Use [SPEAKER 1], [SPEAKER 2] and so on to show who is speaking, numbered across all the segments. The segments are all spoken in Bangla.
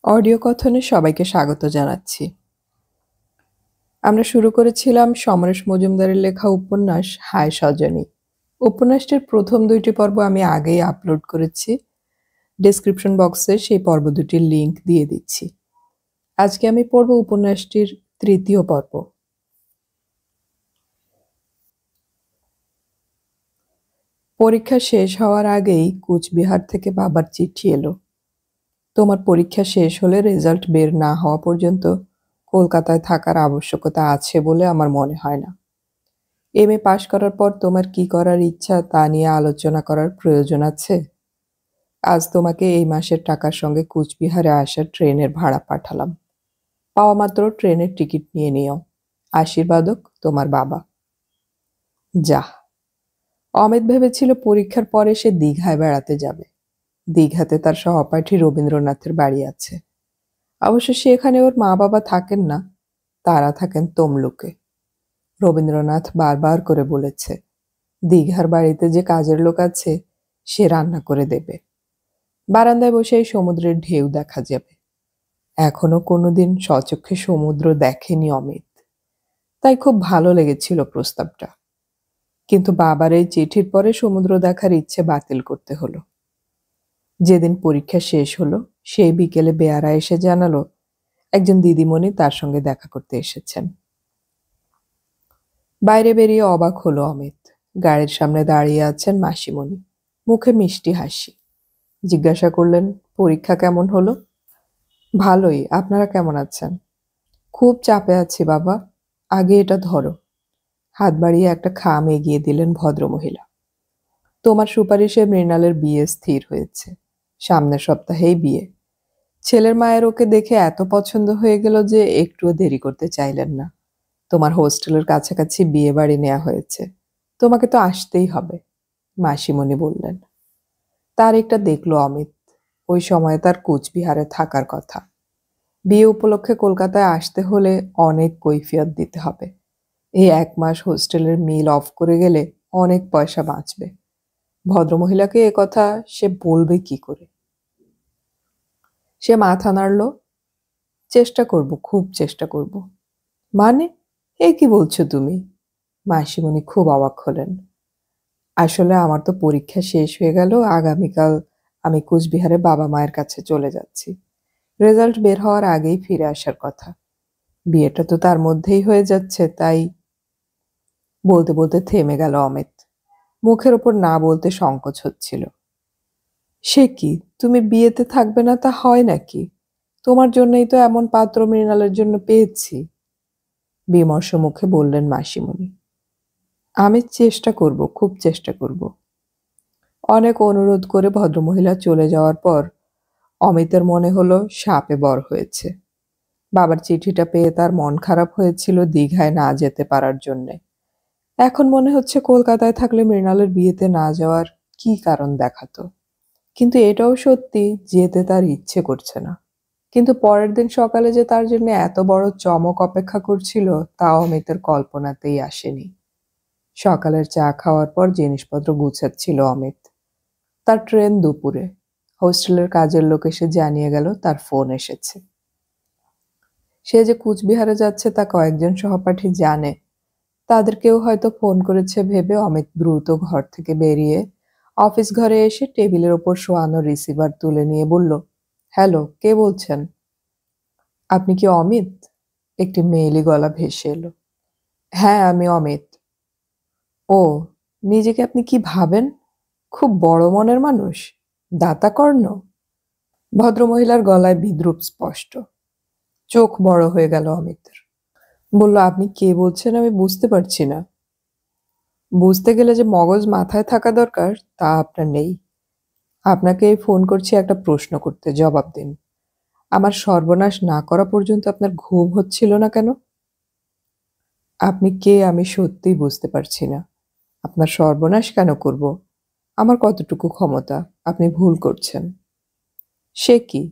[SPEAKER 1] অডিও কথনে সবাইকে স্বাগত জানাচ্ছি। আমরা শুরু করেছিলাম সমরেশ মজুমদারের লেখা উপন্যাস হায় সজনী। উপন্যাসটির প্রথম ২টি পর্ব আমি আগেই আপলোড করেছি। ডেসক্রিপশন বক্সে সেই পর্ব দুটির লিংক দিয়ে দিচ্ছি। আজকে আমি পড়ব উপন্যাসটির ৩য় পর্ব। পরীক্ষা শেষ হওয়ার আগেই কুচবিহার থেকে বাবার চিঠি এলো। তোমার পরীক্ষা শেষ হলে রেজাল্ট বের না হওয়া পর্যন্ত কলকাতায় থাকার আবশ্যকতা আছে বলে আমার মনে হয় না। এমএ পাশ করার পর তোমার কি করার ইচ্ছা তা নিয়ে আলোচনা করার প্রয়োজন আছে? আজ তোমাকে এই মাসের টাকার সঙ্গে কুচবিহারে আসার ট্রেনের ভাড়া পাঠালাম। পাওয়া মাত্র ট্রেনের টিকিট নিয়ে নিও। আশীর্বাদক, তোমার বাবা। যাহ! অমিত ভেবেছিল পরীক্ষার পরে সে দীঘায় বেড়াতে যাবে। দীঘাতে তার সহপাঠী রবীন্দ্রনাথের বাড়ি আছে। অবশ্য সেখানে ওর মা বাবা থাকেন না, তারা থাকেন তমলুকে। রবীন্দ্রনাথ বারবার করে বলেছে দীঘার বাড়িতে যে কাজের লোক আছে সে রান্না করে দেবে। বারান্দায় বসেই সমুদ্রের ঢেউ দেখা যাবে। এখনো কোনোদিন স্বচক্ষে সমুদ্র দেখেনি অমিত, তাই খুব ভালো লেগেছিল প্রস্তাবটা। কিন্তু বাবার এই চিঠির পরে সমুদ্র দেখার ইচ্ছে বাতিল করতে হলো। যেদিন পরীক্ষা শেষ হলো সেই বিকেলে বেয়ারা এসে জানালো একজন দিদিমণি তার সঙ্গে দেখা করতে এসেছেন। বাইরে বেরিয়ে অবাক হলো অমিত। গাড়ির সামনে দাঁড়িয়ে আছেন মাসিমণি, মুখে মিষ্টি হাসি। জিজ্ঞাসা করলেন, পরীক্ষা কেমন হলো? ভালোই, আপনারা কেমন আছেন? খুব চাপে আছি বাবা, আগে এটা ধরো। হাত বাড়িয়ে একটা খাম এগিয়ে দিলেন ভদ্রমহিলা। তোমার সুপারিশে মৃণালের বিয়ে স্থির হয়েছে। সামনের সপ্তাহেই বিয়ে। ছেলের মায়ের ওকে দেখে এত পছন্দ হয়ে গেল যে একটুও দেরি করতে চাইলেন না। তোমার হোস্টেলের কাছাকাছি বিয়ে বাড়ি নেওয়া হয়েছে, তোমাকে তো আসতেই হবে, মাসিমণি বললেন। তারিখটা দেখলো অমিত। ওই সময় তার কুচবিহারে থাকার কথা। বিয়ে উপলক্ষে কলকাতায় আসতে হলে অনেক কৈফিয়ত দিতে হবে। এই ১ মাস হোস্টেলের মিল অফ করে গেলে অনেক পয়সা বাঁচবে। ভদ্রমহিলাকে এ কথা সে বলবে কি করে? সে মাথা নাড়ল। চেষ্টা করব, খুব চেষ্টা করব। মানে, এ কি বলছো তুমি? মাসিমণি খুব অবাক হলেন। আসলে আমার তো পরীক্ষা শেষ হয়ে গেল, আগামীকাল আমি কুচবিহারে বাবা মায়ের কাছে চলে যাচ্ছি। রেজাল্ট বের হওয়ার আগেই ফিরে আসার কথা। বিয়েটা তো তার মধ্যেই হয়ে যাচ্ছে, তাই। বলতে বলতে থেমে গেল অমিত। মুখের ওপর না বলতে সংকোচ হচ্ছিল। সে কি, তুমি বিয়েতে থাকবে না তা হয় নাকি? তোমার জন্যই তো এমন পাত্র মৃণালের জন্য পেয়েছি, বিমর্ষ মুখে বললেন মাসিমণি। আমি চেষ্টা করব, খুব চেষ্টা করব। অনেক অনুরোধ করে ভদ্রমহিলা চলে যাওয়ার পর অমিতের মনে হলো শাপে বর হয়েছে। বাবার চিঠিটা পেয়ে তার মন খারাপ হয়েছিল দীঘায় না যেতে পারার জন্যে। এখন মনে হচ্ছে কলকাতায় থাকলে মৃণালের বিয়েতে না যাওয়ার কি কারণ দেখাতো। কিন্তু এটাও সত্যি, যেতে তার ইচ্ছে করছে না। কিন্তু পরের দিন সকালে যে তার জন্য এত বড় চমক অপেক্ষা করছিল তা অমিতের কল্পনাতেই আসেনি। সকালের চা খাওয়ার পর জিনিসপত্র গুছাচ্ছিল অমিত। তার ট্রেন দুপুরে। হোস্টেলের কাজের লোক এসে জানিয়ে গেল তার ফোন এসেছে। সে যে কুচবিহারে যাচ্ছে তা কয়েকজন সহপাঠী জানে। তাদের কেউ হয়তো ফোন করেছে ভেবে অমিত দ্রুত ঘর থেকে বেরিয়ে অফিস ঘরে এসে টেবিলের ওপর শোয়ানো রিসিভার তুলে নিয়ে বলল, হ্যালো, কে বলছেন? আপনি কি অমিত? একটি মেয়েলি গলা ভেসে এলো। হ্যাঁ, আমি অমিত। ও, নিজেকে আপনি কি ভাবেন? খুব বড় মনের মানুষ? দাতাকর্ণ? ভদ্রমহিলার গলায় বিদ্রুপ স্পষ্ট। চোখ বড় হয়ে গেল অমিতের। বলল, আপনি কে বলছেন আমি বুঝতে পারছি না। বুঝতে গেলে যে মগজ মাথায় থাকা দরকার তা আপনার নেই। আপনাকে ফোন করছি একটা প্রশ্ন করতে, জবাব দিন। আমার সর্বনাশ না করা পর্যন্ত আপনার ঘুম হচ্ছিল না কেন? আপনি কে আমি সত্যিই বুঝতে পারছি না। আপনার সর্বনাশ কেন করব? আমার কতটুকু ক্ষমতা? আপনি ভুল করছেন। সে কি?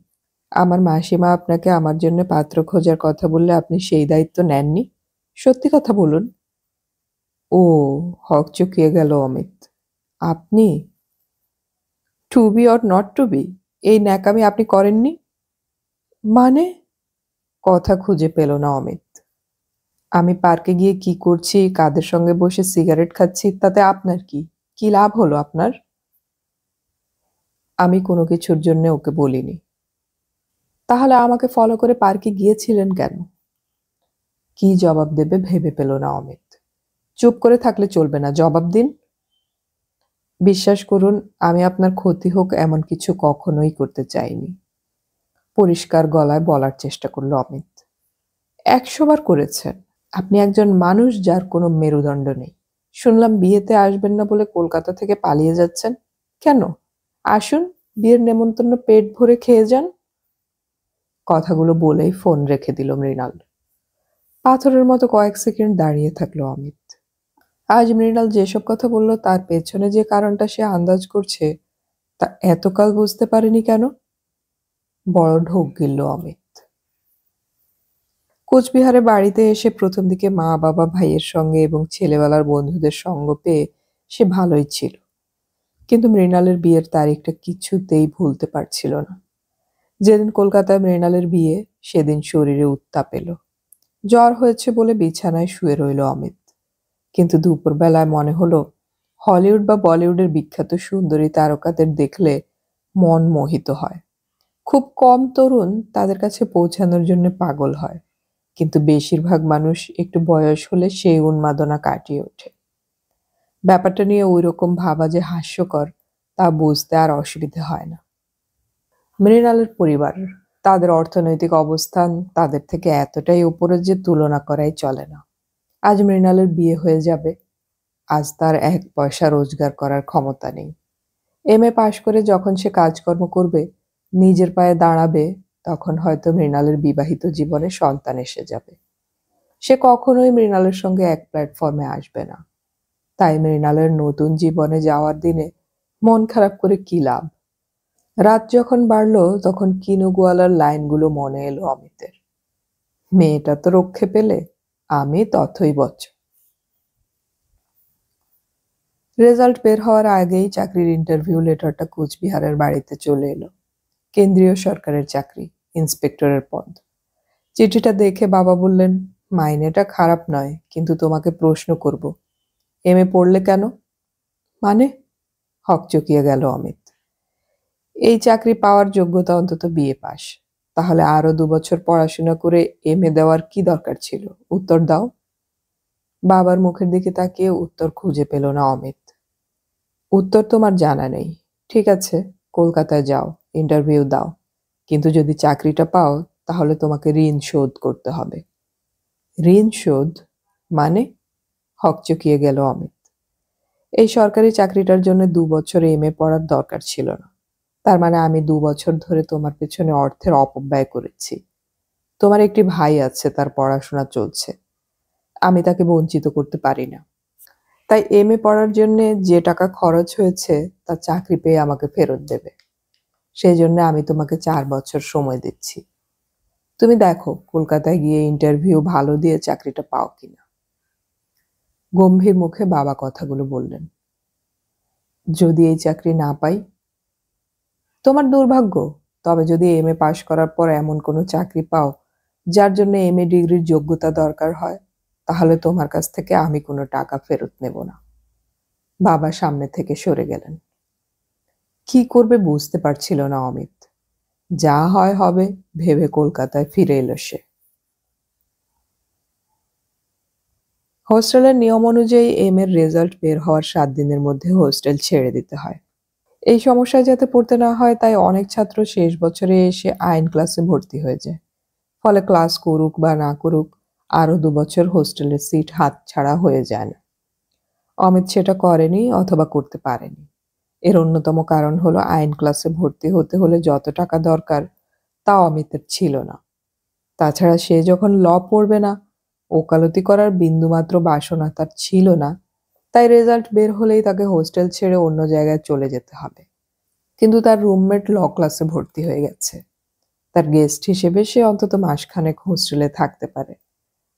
[SPEAKER 1] আমার মাসিমা আপনাকে আমার জন্য পাত্র খোঁজার কথা বললে আপনি সেই দায়িত্ব নেননি? সত্যি কথা বলুন। ও, হকচকিয়ে গেল অমিত। আপনি? To be or not to be, এই ন্যাকামি আপনি করেননি? মানে? কথা খুঁজে পেল না অমিত। আমি পার্কে গিয়ে কি করছি, কাদের সঙ্গে বসে সিগারেট খাচ্ছি, তাতে আপনার কি? কি লাভ হলো আপনার? আমি কোনো কিছুর জন্য ওকে বলিনি। তাহলে আমাকে ফলো করে পার্কে গিয়েছিলেন কেন? কি জবাব দেবে ভেবে পেল না অমিত। চুপ করে থাকলে চলবে না, জবাব দিন। বিশ্বাস করুন, আমি আপনার ক্ষতি হোক এমন কিছু কখনোই করতে চাইনি। পরিষ্কার গলায় বলার চেষ্টা করল অমিত। ১০০ বার করেছেন। আপনি একজন মানুষ যার কোনো মেরুদণ্ড নেই। শুনলাম বিয়েতে আসবেন না বলে কলকাতা থেকে পালিয়ে যাচ্ছেন। কেন? আসুন, বিয়ের নেমন্তন্ন পেট ভরে খেয়ে যান। কথাগুলো বলেই ফোন রেখে দিল মৃণাল। পাথরের মতো কয়েক সেকেন্ড দাঁড়িয়ে থাকলো অমিত। আজ মৃণাল যেসব কথা বলল তার পেছনে যে কারণটা সে আন্দাজ করছে তা এতকাল বুঝতে পারেনি কেন? বড় ঢোক গিলল অমিত। কোচবিহারে বাড়িতে এসে প্রথম দিকে মা বাবা ভাইয়ের সঙ্গে এবং ছেলেবেলার বন্ধুদের সঙ্গ পেয়ে সে ভালোই ছিল, কিন্তু মৃণালের বিয়ের তারিখটা কিছুতেই ভুলতে পারছিল না। যেদিন কলকাতায় মৃণালের বিয়ে সেদিন শরীরে উত্তাপ এলো। জ্বর হয়েছে বলে বিছানায় শুয়ে রইল অমিত। কিন্তু দুপুরবেলায় মনে হলো হলিউড বা বলিউডের বিখ্যাত সুন্দরী তারকাদের দেখলে মন মোহিত হয়। খুব কম তরুণ তাদের কাছে পৌঁছানোর জন্য পাগল হয়, কিন্তু বেশিরভাগ মানুষ একটু বয়স হলে সেই উন্মাদনা কাটিয়ে ওঠে। ব্যাপারটা নিয়ে ওই রকম ভাবা যে হাস্যকর তা বুঝতে আর অসুবিধে হয় না। মৃণালের পরিবার, তাদের অর্থনৈতিক অবস্থান তাদের থেকে এতটাই উপরে যে তুলনা করাই চলে না। আজ মৃণালের বিয়ে হয়ে যাবে, আজ তার ১ পয়সা রোজগার করার ক্ষমতা নেই। এমএ পাশ করে যখন সে কাজকর্ম করবে, নিজের পায়ে দাঁড়াবে, তখন হয়তো মৃণালের বিবাহিত জীবনে সন্তান এসে যাবে। সে কখনোই মৃণালের সঙ্গে এক প্ল্যাটফর্মে আসবে না। তাই মৃণালের নতুন জীবনে যাওয়ার দিনে মন খারাপ করে কি লাভ? রাত যখন বাড়ল তখন কিনুগুয়ালার লাইনগুলো মনে এলো অমিতের। মেয়েটা তো রক্ষে পেলে, আমি তথৈবচ। রেজাল্ট বের হওয়ার আগেই চাকরির ইন্টারভিউ লেটারটা কোচবিহারের বাড়িতে চলে এলো। কেন্দ্রীয় সরকারের চাকরি, ইন্সপেক্টরের পদ। চিঠিটা দেখে বাবা বললেন, মাইনেটা খারাপ নয়, কিন্তু তোমাকে প্রশ্ন করব, এমএ পড়লে কেন? মানে? হকচকিয়ে গেল অমিত। এই চাকরি পাওয়ার যোগ্যতা অন্তত বিএ পাস। তাহলে আরো ২ বছর পড়াশোনা করে এমএ দেওয়ার কি দরকার ছিল? উত্তর দাও। বাবার মুখের দিকে তাকিয়ে উত্তর খুঁজে পেল না অমিত। উত্তর তোমার জানা নেই। ঠিক আছে, কলকাতায় যাও, ইন্টারভিউ দাও, কিন্তু যদি চাকরিটা পাও তাহলে তোমাকে ঋণ শোধ করতে হবে। ঋণ শোধ? মানে? হকচকিয়ে গেল অমিত। এই সরকারি চাকরিটার জন্য ২ বছর এমএ পড়ার দরকার ছিল না। তার মানে আমি ২ বছর ধরে তোমার পেছনে অর্থের অপব্যয় করেছি। তোমার একটি ভাই আছে, তার পড়াশোনা চলছে। আমি তাকে বঞ্চিত করতে পারি না। তাই এমএ পড়ার জন্য যে টাকা খরচ হয়েছে তা চাকরি পেয়ে আমাকে ফেরত দেবে। সেই জন্য আমি তোমাকে ৪ বছর সময় দিচ্ছি। তুমি দেখো কলকাতায় গিয়ে ইন্টারভিউ ভালো দিয়ে চাকরিটা পাও কিনা। গম্ভীর মুখে বাবা কথাগুলো বললেন। যদি এই চাকরি না পাই? তোমার দুর্ভাগ্য। তবে যদি এমএ পাশ করার পর এমন কোনো চাকরি পাও যার জন্য এমএ ডিগ্রির যোগ্যতা দরকার হয়, তাহলে তোমার কাছ থেকে আমি কোনো টাকা ফেরত নেব না। বাবা সামনে থেকে সরে গেলেন। কি করবে বুঝতে পারছিল না অমিত। যা হয় হবে ভেবে কলকাতায় ফিরে এলো সে। হোস্টেলের নিয়ম অনুযায়ী এর রেজাল্ট বের হওয়ার ৭ দিনের মধ্যে হোস্টেল ছেড়ে দিতে হয়। এই সমস্যায় যাতে পড়তে না হয় তাই অনেক ছাত্র শেষ বছরে এসে আইন ক্লাসে ভর্তি হয়ে যায়। ফলে ক্লাস করুক বা না করুক আরো ২ বছর হোস্টেলের সিট হাতছাড়া হয়ে যায় না। অমিত সেটা করেনি অথবা করতে পারেনি। এর অন্যতম কারণ হলো আইন ক্লাসে ভর্তি হতে হলে যত টাকা দরকার তা অমিতের ছিল না। তাছাড়া সে যখন ল পড়বে না, ওকালতি করার বিন্দুমাত্র বাসনা তার ছিল না, তাই রেজাল্ট বের হলেই তাকে হোস্টেল ছেড়ে অন্য জায়গায় চলে যেতে হবে। কিন্তু তার রুমমেট ল ক্লাসে ভর্তি হয়ে গেছে। তার গেস্ট হিসেবে সে অন্তত মাসখানেক হোস্টেলে থাকতে পারে।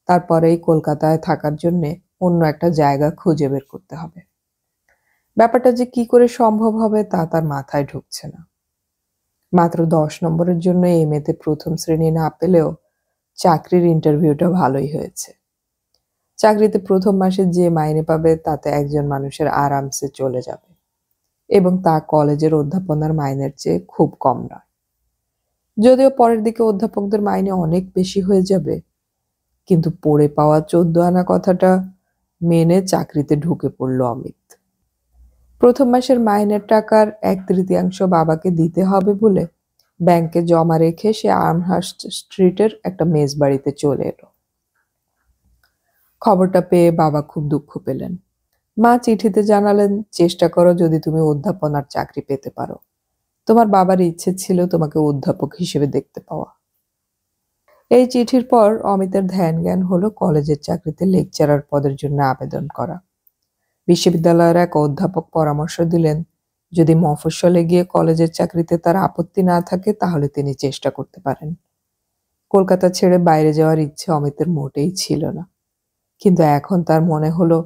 [SPEAKER 1] তারপরেই কলকাতায় থাকার জন্যে অন্য একটা জায়গা খুঁজে বের করতে হবে। ব্যাপারটা যে কি করে সম্ভব হবে তা তার মাথায় ঢুকছে না। মাত্র 10 নম্বরের জন্য এমএতে প্রথম শ্রেণী না পেলেও চাকরির ইন্টারভিউটা ভালোই হয়েছে। চাকরিতে প্রথম মাসে যে মাইনে পাবে তাতে একজন মানুষের আরামসে চলে যাবে এবং তা কলেজের অধ্যাপনার মাইনের চেয়ে খুব কম নয়। যদিও পরের দিকে অধ্যাপকদের মাইনে অনেক বেশি হয়ে যাবে, কিন্তু পড়ে পাওয়া 14 আনা কথাটা মেনে চাকরিতে ঢুকে পড়ল অমিত। প্রথম মাসের মাইনের টাকার 1/3 বাবাকে দিতে হবে বলে ব্যাংকে জমা রেখে সে আর্মহার্স্ট স্ট্রিটের একটা মেস বাড়িতে চলে এলো। খবরটা পেয়ে বাবা খুব দুঃখ পেলেন। মা চিঠিতে জানালেন, চেষ্টা করো যদি তুমি অধ্যাপনার চাকরি পেতে পারো। তোমার বাবার ইচ্ছে ছিল তোমাকে অধ্যাপক হিসেবে দেখতে পাওয়া। এই চিঠির পর অমিতের ধ্যান জ্ঞান হলো কলেজের চাকরিতে লেকচারার পদের জন্য আবেদন করা। বিশ্ববিদ্যালয়ের এক অধ্যাপক পরামর্শ দিলেন, যদি মফস্বলে গিয়ে কলেজের চাকরিতে তার আপত্তি না থাকে তাহলে তিনি চেষ্টা করতে পারেন। কলকাতা ছেড়ে বাইরে যাওয়ার ইচ্ছে অমিতের মোটেই ছিল না, কিন্তু এখন তার মনে হলো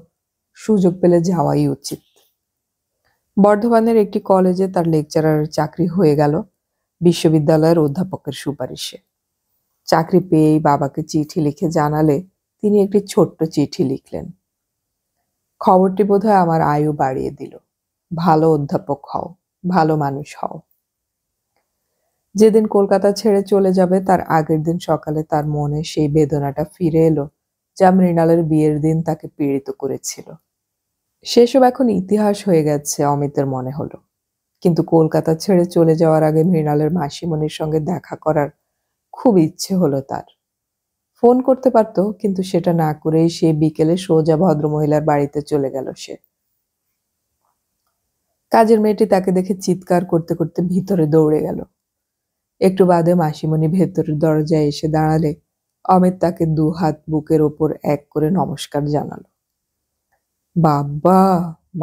[SPEAKER 1] সুযোগ পেলে যাওয়াই উচিত। বর্ধমানের একটি কলেজে তার লেকচারারের চাকরি হয়ে গেল বিশ্ববিদ্যালয়ের অধ্যাপকের সুপারিশে। চাকরি পেয়েই বাবাকে চিঠি লিখে জানালে তিনি একটি ছোট্ট চিঠি লিখলেন, খবরটি বোধহয় আমার আয়ু বাড়িয়ে দিল। ভালো অধ্যাপক হও, ভালো মানুষ হও। যেদিন কলকাতা ছেড়ে চলে যাবে তার আগের দিন সকালে তার মনে সেই বেদনাটা ফিরে এলো যা মৃণালের বিয়ের দিন তাকে পীড়িত করেছিল। সেসব এখন ইতিহাস হয়ে গেছে অমিতের মনে হলো, কিন্তু কলকাতা ছেড়ে চলে যাওয়ার আগে মৃণালের মাসিমণির সঙ্গে দেখা করার খুব ইচ্ছে হলো তার। ফোন করতে পারত, কিন্তু সেটা না করেই সে বিকেলে সোজা ভদ্রমহিলার বাড়িতে চলে গেল। সে কাজের মেয়েটি তাকে দেখে চিৎকার করতে করতে ভিতরে দৌড়ে গেল। একটু বাদে মাসিমণি ভেতরের দরজায় এসে দাঁড়ালে অমিত তাকে 2 হাত বুকের ওপর এক করে নমস্কার জানালো। বাবা!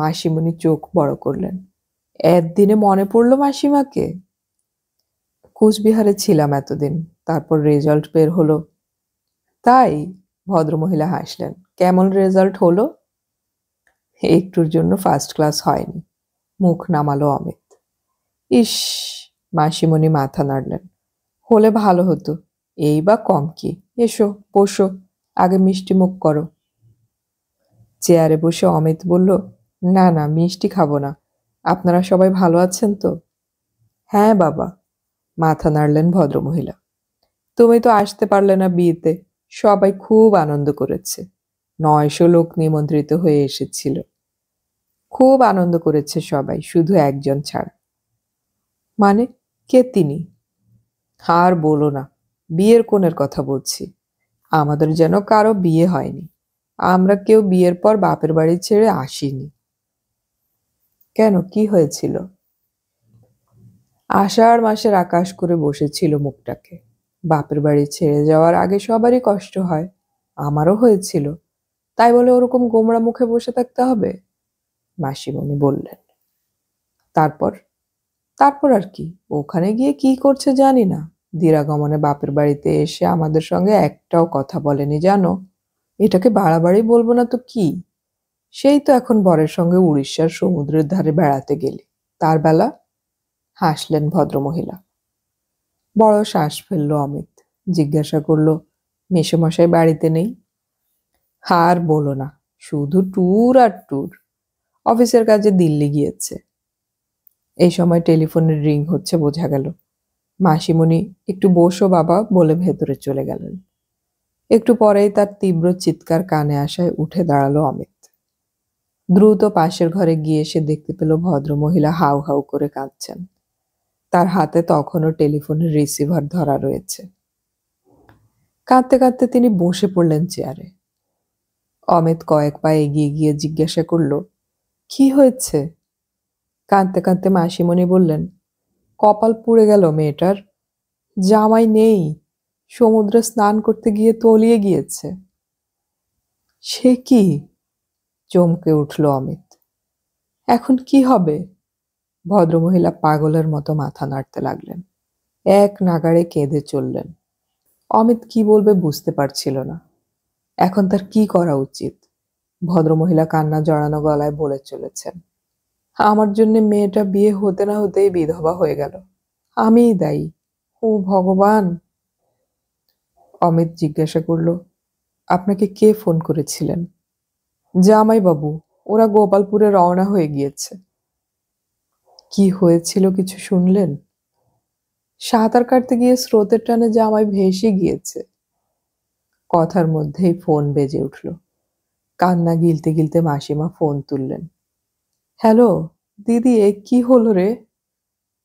[SPEAKER 1] মাসিমণি চোখ বড় করলেন। একদিনে মনে পড়লো মাসিমাকে? কুচবিহারে ছিলাম এতদিন, তারপর রেজাল্ট বের হলো। তাই? ভদ্রমহিলা হাসলেন। কেমন রেজাল্ট হলো? একটুর জন্য ফার্স্ট ক্লাস হয়নি, মুখ নামালো অমিত। ইস! মাসিমণি মাথা নাড়লেন। হলে ভালো হতো, এই বা কম কি। এসো, বসো, আগে মিষ্টি মুখ করো। চেয়ারে বসে অমিত বলল, না না, মিষ্টি খাবো না। আপনারা সবাই ভালো আছেন তো? হ্যাঁ বাবা, মাথা নাড়লেন ভদ্রমহিলা। তুমি তো আসতে পারলে না বিয়েতে, সবাই খুব আনন্দ করেছে। 900 লোক নিমন্ত্রিত হয়ে এসেছিল। খুব আনন্দ করেছে সবাই, শুধু একজন ছাড়া। মানে, কে তিনি? আর বলো না, বিয়ের কোণের কথা বলছি। আমাদের যেন কারো বিয়ে হয়নি। আমরা কেউ বিয়ের পর বাপের বাড়ি ছেড়ে আসিনি। কেন, কি হয়েছিল? আষাঢ় মাসের আকাশ করে বসেছিল মুখটাকে। বাপের বাড়ি ছেড়ে যাওয়ার আগে সবারই কষ্ট হয়, আমারও হয়েছিল। তাই বলে ওরকম গোমড়া মুখে বসে থাকতে হবে? মাসিমণি বললেন। তারপর? তারপর আর কি, ওখানে গিয়ে কি করছে জানি না। দিরাগমনে বাপের বাড়িতে এসে আমাদের সঙ্গে একটাও কথা বলেনি জানো। এটাকে বাড়াবাড়ি বলবো না তো কি। সেই তো এখন বরের সঙ্গে উড়িষ্যার সমুদ্রের ধারে বেড়াতে গেলি, তার বেলা। হাসলেন ভদ্রমহিলা। বড় শ্বাস ফেলল অমিত। জিজ্ঞাসা করল, মেসোমশাই বাড়িতে নেই? আর বলো না, শুধু ট্যুর আর ট্যুর। অফিসের কাজে দিল্লি গিয়েছে। এই সময় টেলিফোনের রিং হচ্ছে বোঝা গেল। মাসিমণি, একটু বসো বাবা বলে ভেতরে চলে গেলেন। একটু পরেই তার তীব্র চিৎকার কানে আসায় উঠে দাঁড়ালো অমিত। দ্রুত পাশের ঘরে গিয়ে সে দেখতে পেল ভদ্রমহিলা হাউ হাউ করে কাঁদছেন। তার হাতে তখনও টেলিফোনের রিসিভার ধরা রয়েছে। কাঁদতে কাঁদতে তিনি বসে পড়লেন চেয়ারে। অমিত কয়েক পা এগিয়ে গিয়ে জিজ্ঞাসা করল, কি হয়েছে? কাঁদতে কাঁদতে মাসিমণি বললেন, কপাল পুড়ে গেল মেয়েটার। জামাই নেই, সমুদ্রে স্নান করতে গিয়ে তলিয়ে গিয়েছে। সে কি? চমকে উঠল অমিত। এখন কি হবে? ভদ্রমহিলা পাগলের মতো মাথা নাড়তে লাগলেন। এক নাগাড়ে কেঁদে চললেন। অমিত কি বলবে বুঝতে পারছিল না। এখন তার কি করা উচিত? ভদ্রমহিলা কান্না জড়ানো গলায় বলে চলেছেন, আমার জন্য মেয়েটা বিয়ে হতে না হতেই বিধবা হয়ে গেল। আমিই দায়ী। ও ভগবান! অমিত জিজ্ঞাসা করল, আপনাকে কে ফোন করেছিলেন? জামাইবাবু। ওরা গোপালপুরে রওনা হয়ে গিয়েছে। কি হয়েছিল কিছু শুনলেন? সাঁতার কাটতে গিয়ে স্রোতের টানে জামাই ভেসে গিয়েছে। কথার মধ্যেই ফোন বেজে উঠল। কান্না গিলতে গিলতে মাসিমা ফোন তুললেন। হ্যালো দিদি, এ কি হলো রে?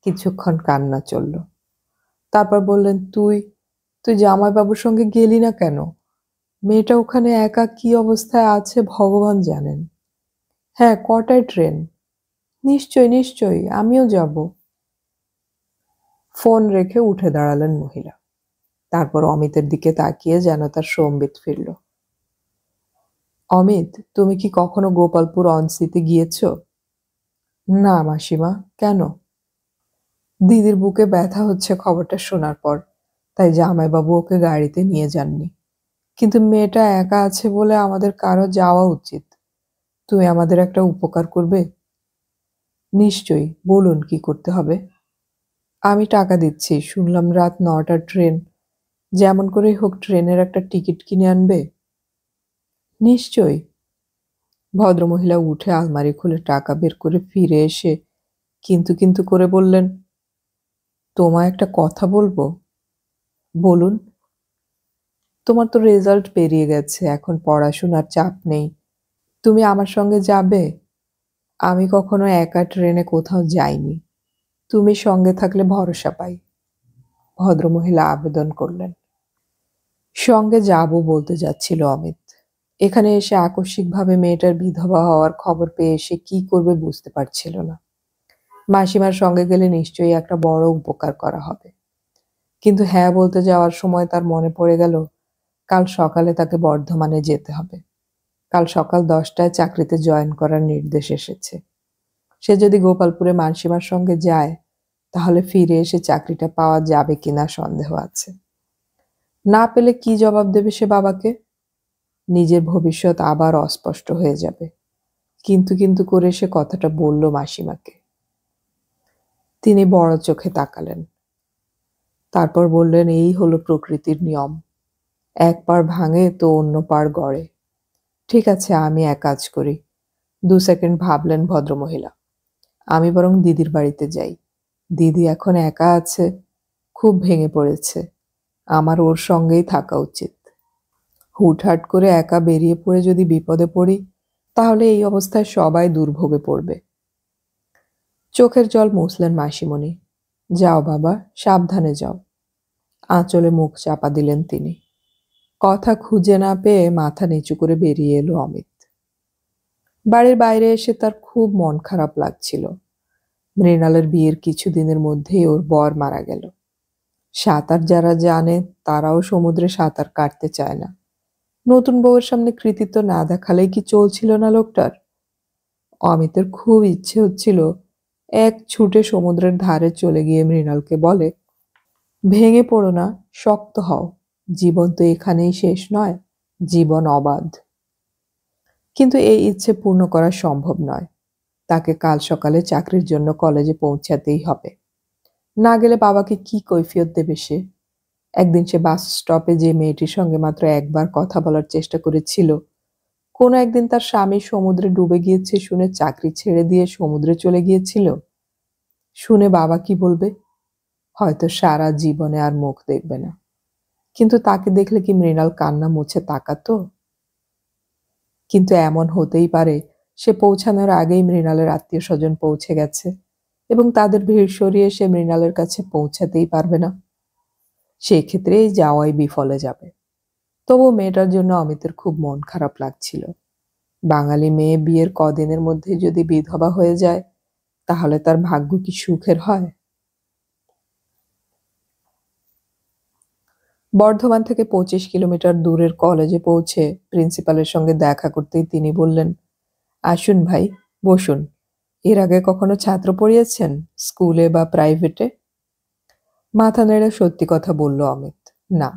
[SPEAKER 1] কিছুক্ষণ কান্না চলল। তারপর বললেন, তুই তুই জামাইবাবুর সঙ্গে গেলি না কেন? মেয়েটা ওখানে একা কি অবস্থায় আছে ভগবান জানেন। হ্যাঁ, কটায় ট্রেন? নিশ্চয়ই নিশ্চয়ই, আমিও যাব। ফোন রেখে উঠে দাঁড়ালেন মহিলা। তারপর অমিতের দিকে তাকিয়ে যেন তার সম্বিত ফিরল। অমিত, তুমি কি কখনো গোপালপুর অনসিতে গিয়েছ? না মাসিমা, কেন? দিদির বুকে ব্যথা হচ্ছে খবরটা শোনার পর, তাই জামাইবাবু ওকে গাড়িতে নিয়ে যাননি। কিন্তু মেয়েটা একা আছে বলে আমাদের কারো যাওয়া উচিত। তুমি আমাদের একটা উপকার করবে? নিশ্চয়ই, বলুন কি করতে হবে। আমি টাকা দিচ্ছি, শুনলাম রাত 9টার ট্রেন। যেমন করেই হোক ট্রেনের একটা টিকিট কিনে আনবে। নিশ্চয়ই। ভদ্রমহিলা উঠে আলমারি খুলে টাকা বের করে ফিরে এসে কিন্তু কিন্তু করে বললেন, তোমায় একটা কথা বলবো। বলুন। তোমার তো রেজাল্ট বেরিয়ে গেছে, এখন পড়াশোনার চাপ নেই। তুমি আমার সঙ্গে যাবে? আমি কখনো একা ট্রেনে কোথাও যাইনি। তুমি সঙ্গে থাকলে ভরসা পাই। ভদ্রমহিলা আবেদন করলেন। সঙ্গে যাব বলতে যাচ্ছিল অমিত। এখানে এসে আকস্মিকভাবে মেয়েটার বিধবা হওয়ার খবর পেয়ে এসে কি করবে বুঝতে পারছিল না। মাসিমার সঙ্গে গেলে নিশ্চয়ই একটা বড় উপকার করা হবে। কিন্তু হ্যাঁ বলতে যাওয়ার সময় তার মনে পড়ে গেল কাল সকালে তাকে বর্ধমানে যেতে হবে। কাল সকাল 10টায় চাকরিতে জয়েন করার নির্দেশ এসেছে। সে যদি গোপালপুরে মাসিমার সঙ্গে যায় তাহলে ফিরে এসে চাকরিটা পাওয়া যাবে কিনা সন্দেহ আছে। না পেলে কি জবাব দেবে সে বাবাকে? নিজের ভবিষ্যৎ আবার অস্পষ্ট হয়ে যাবে। কিন্তু কিন্তু করে সে কথাটা বলল মাসিমাকে। তিনি বড় চোখে তাকালেন। তারপর বললেন, এই হলো প্রকৃতির নিয়ম। এক পার ভাঙে তো অন্য পার গড়ে। ঠিক আছে, আমি এক কাজ করি। 2 সেকেন্ড ভাবলেন ভদ্রমহিলা। আমি বরং দিদির বাড়িতে যাই। দিদি এখন একা আছে, খুব ভেঙে পড়েছে। আমার ওর সঙ্গেই থাকা উচিত। হুটহাট করে একা বেরিয়ে পড়ে যদি বিপদে পড়ি তাহলে এই অবস্থায় সবাই দুর্ভোগে পড়বে। চোখের জল মুছলেন মাসিমণি। যাও বাবা, সাবধানে যাও। আঁচলে মুখ চাপা দিলেন তিনি। কথা খুঁজে না পেয়ে মাথা নিচু করে বেরিয়ে এলো অমিত। বাড়ির বাইরে এসে তার খুব মন খারাপ লাগছিল। মৃণালের বিয়ের কিছুদিনের মধ্যেই ওর বর মারা গেল। সাঁতার যারা জানে তারাও সমুদ্রে সাঁতার কাটতে চায় না। নতুন বউয়ের সামনে কৃতিত্ব না দেখালেই কি চলছিল না লোকটার? অমিতের খুব ইচ্ছে হচ্ছিল এক ছুটে সমুদ্রের ধারে চলে গিয়ে মৃণালকে বলে, ভেঙে পড়ো না, শক্ত হও। জীবন তো এখানেই শেষ নয়, জীবন অবাধ। কিন্তু এই ইচ্ছে পূর্ণ করা সম্ভব নয়। তাকে কাল সকালে চাকরির জন্য কলেজে পৌঁছাতেই হবে। না গেলে বাবাকে কি কৈফিয়ত দেবে সে? একদিন সে বাস স্টপে যে মেয়েটির সঙ্গে মাত্র একবার কথা বলার চেষ্টা করেছিল, কোনো একদিন তার স্বামী সমুদ্রে ডুবে গিয়েছে শুনে চাকরি ছেড়ে দিয়ে সমুদ্রে চলে গিয়েছিল। শুনে বাবা কি বলবে? হয়তো সারা জীবনে আর মুখ দেখবে না। কিন্তু তাকে দেখলে কি মৃণাল কান্না মুছে তাকাতো? কিন্তু এমন হতেই পারে সে পৌঁছানোর আগেই মৃণালের আত্মীয় স্বজন পৌঁছে গেছে এবং তাদের ভিড় সরিয়ে সে মৃণালের কাছে পৌঁছাতেই পারবে না। সেই ক্ষেত্রে এই যাওয়াই বিফলে যাবে। তবু মেয়েটার জন্য অমিতের খুব মন খারাপ লাগছিল। বাঙালি মেয়ে বিয়ের কদিনের মধ্যে যদি বিধবা হয়ে যায় তাহলে তার ভাগ্য কি সুখের হয়? বর্ধমান থেকে 25 কিলোমিটার দূরের কলেজে পৌঁছে প্রিন্সিপালের সঙ্গে দেখা করতেই তিনি বললেন, আসুন ভাই, বসুন। এর আগে কখনো ছাত্র পড়িয়েছেন, স্কুলে বা প্রাইভেটে? মাথা নেড়ে সত্যি কথা বলল অমিত, না।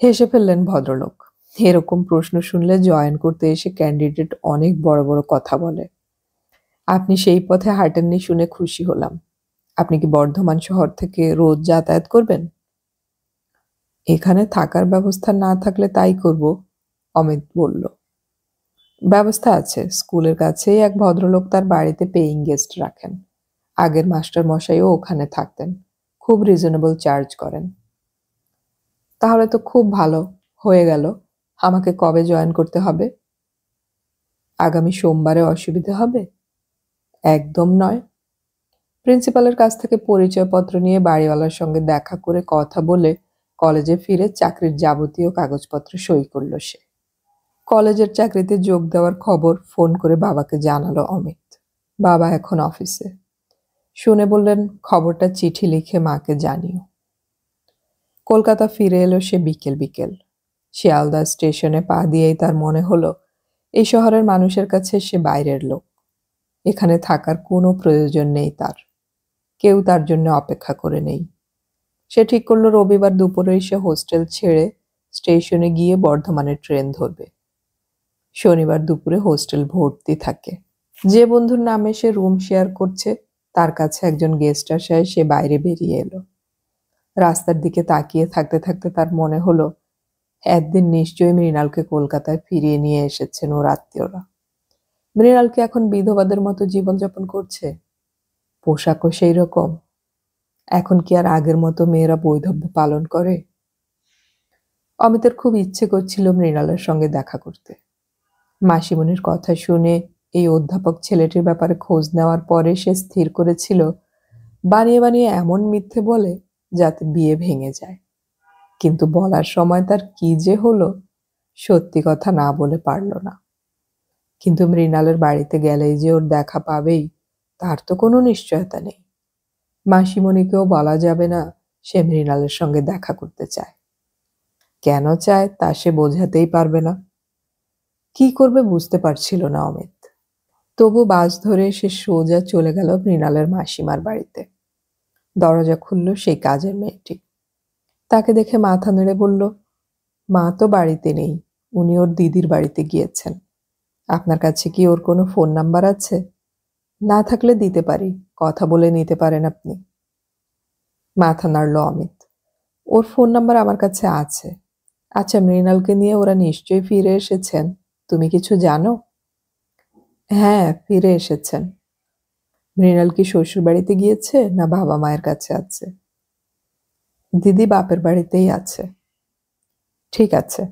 [SPEAKER 1] হেসে ফেললেন ভদ্রলোক। এরকম প্রশ্ন শুনলে জয়েন করতে এসে ক্যান্ডিডেট অনেক বড় বড় কথা বলে। আপনি সেই পথে হাঁটেননি শুনে খুশি হলাম। আপনি কি বর্ধমান শহর থেকে রোজ যাতায়াত করবেন? এখানে থাকার ব্যবস্থা না থাকলে তাই করব, অমিত বলল। ব্যবস্থা আছে। স্কুলের কাছেই এক ভদ্রলোক তার বাড়িতে পেইং গেস্ট রাখেন। আগের মাস্টার মশাইও ওখানে থাকতেন। খুব রিজনেবল চার্জ করেন। তাহলে তো খুব ভালো হয়ে গেল। আমাকে কবে জয়েন করতে হবে? আগামী সোমবারে অসুবিধে হবে? একদম নয়। প্রিন্সিপালের কাছ থেকে পরিচয়পত্র নিয়ে বাড়িওয়ালার সঙ্গে দেখা করে কথা বলে কলেজে ফিরে চাকরির যাবতীয় কাগজপত্র সই করল সে। কলেজের চাকরিতে যোগ দেওয়ার খবর ফোন করে বাবাকে জানালো অমিত। বাবা এখন অফিসে। শুনে বললেন, খবরটা চিঠি লিখে মাকে জানিও। কলকাতা ফিরে এলো সে বিকেল বিকেল। শিয়ালদা স্টেশনে পা দিয়েই তার মনে হলো এই শহরের মানুষের কাছে সে বাইরের লোক। এখানে থাকার কোনো প্রয়োজন নেই তার। কেউ তার জন্য অপেক্ষা করে নেই। সে ঠিক করলো রবিবার দুপুরেই সে হোস্টেল ছেড়ে স্টেশনে গিয়ে বর্ধমানের ট্রেন ধরবে। শনিবার দুপুরে হোস্টেল ভর্তি থাকে। যে বন্ধুর নামে সে রুম শেয়ার করছে তার কাছে একজন গেস্ট আসায় সে বাইরে বেরিয়ে এলো। রাস্তার দিকে তাকিয়ে থাকতে থাকতে তার মনে হলো একদিন নিশ্চয়ই মৃণালকে কলকাতায় ফিরিয়ে নিয়ে এসেছেন ওর আত্মীয়রা। মৃণালকে এখন বিধবাদের মতো জীবনযাপন করছে। পোশাকও সেই রকম। এখন কি আর আগের মতো মেয়েরা বৈধব্য পালন করে? অমিতের খুব ইচ্ছে করছিল মৃণালের সঙ্গে দেখা করতে। মাসিমণির কথা শুনে এই অধ্যাপক ছেলেটির ব্যাপারে খোঁজ নেওয়ার পরে সে স্থির করেছিল বানিয়ে বানিয়ে এমন মিথ্যে বলে যাতে বিয়ে ভেঙে যায়। কিন্তু বলার সময় তার কি যে হলো, সত্যি কথা না বলে পারল না। কিন্তু মৃণালের বাড়িতে গেলেই যে ওর দেখা পাবেই তার তো কোনো নিশ্চয়তা নেই। মাসিমণিকেও বলা যাবে না সে মৃণালের সঙ্গে দেখা করতে চায়। কেন চায় তা সে বোঝাতেই পারবে না। কি করবে বুঝতে পারছিল না অমিত। তবু বাস ধরে সে সোজা চলে গেল মৃণালের মাসিমার বাড়িতে। দরজা খুলল সেই কাজের মেয়েটি। তাকে দেখে মাথা নেড়ে বলল, মা তো বাড়িতে নেই, উনি ওর দিদির বাড়িতে গিয়েছেন। আপনার কাছে কি ওর কোনো ফোন নাম্বার আছে? না থাকলে দিতে পারি, কথা বলে নিতে পারেন আপনি। মাথা নাড়ল অমিত। ওর ফোন নাম্বার আমার কাছে আছে। আচ্ছা, মৃণালকে নিয়ে ওরা নিশ্চয়ই ফিরে এসেছেন। তুমি কিছু জানো? হ্যাঁ, ফিরে এসেছেন। মৃণাল কি শ্বশুর বাড়িতে গিয়েছে না বাবা মায়ের কাছে আছে? দিদি বাপের বাড়িতেই আছে। ঠিক আছে,